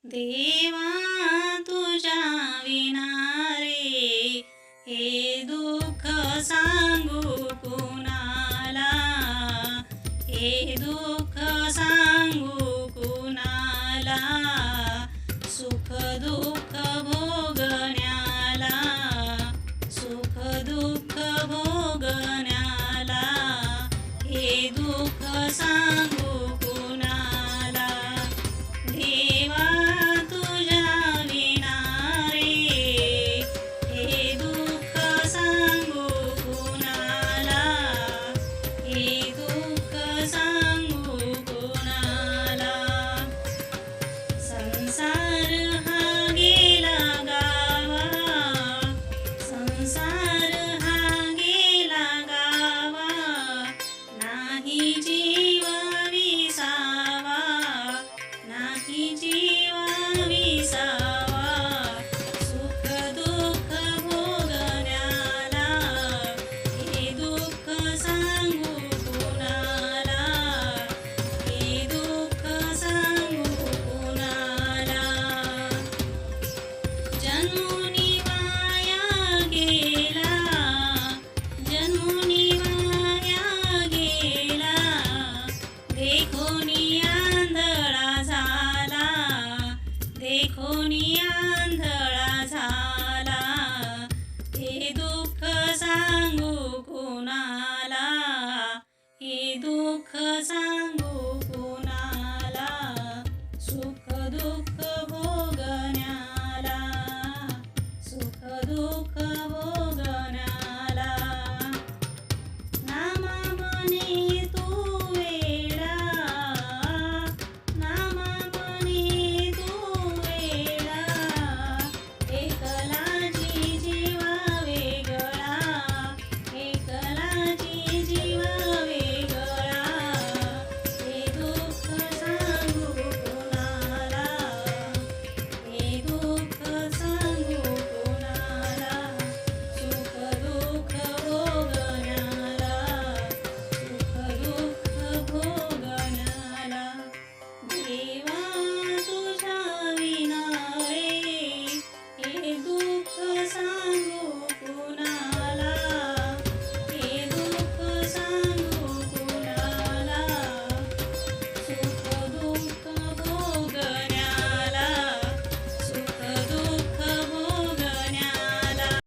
देवा तुझ्या विना रे हे दुःख सांगू कुणाला, हे दुःख सांगू कुणाला, सुख दुःख भोगण्याला, सुख दुःख भोगण्याला, हे दुःख सांगू कुणाला. देवा तुझ्या विना रे हे दुःख सांगू कुणाला, हे दुःख सांगू कुणाला. संसार हा गेला गावा, संसार हा गेला गावा, नाही जीव विसावा, नाही जीव विसावा. सुख दुःख भोगण्याला, हे दुःख सांगू कुणाला, हे दुःख सांगू कुणाला. जन्मुनी वाया गेला, जन्मुनी वाया गेला, देखोनी आंधळा झाला, देखोनी आंधळा झाला. हे दुःख सांगू कुणाला, हे दुःख सांगू कुणाला, सुख दुःख भोगण्याला, सुख दुःख भोग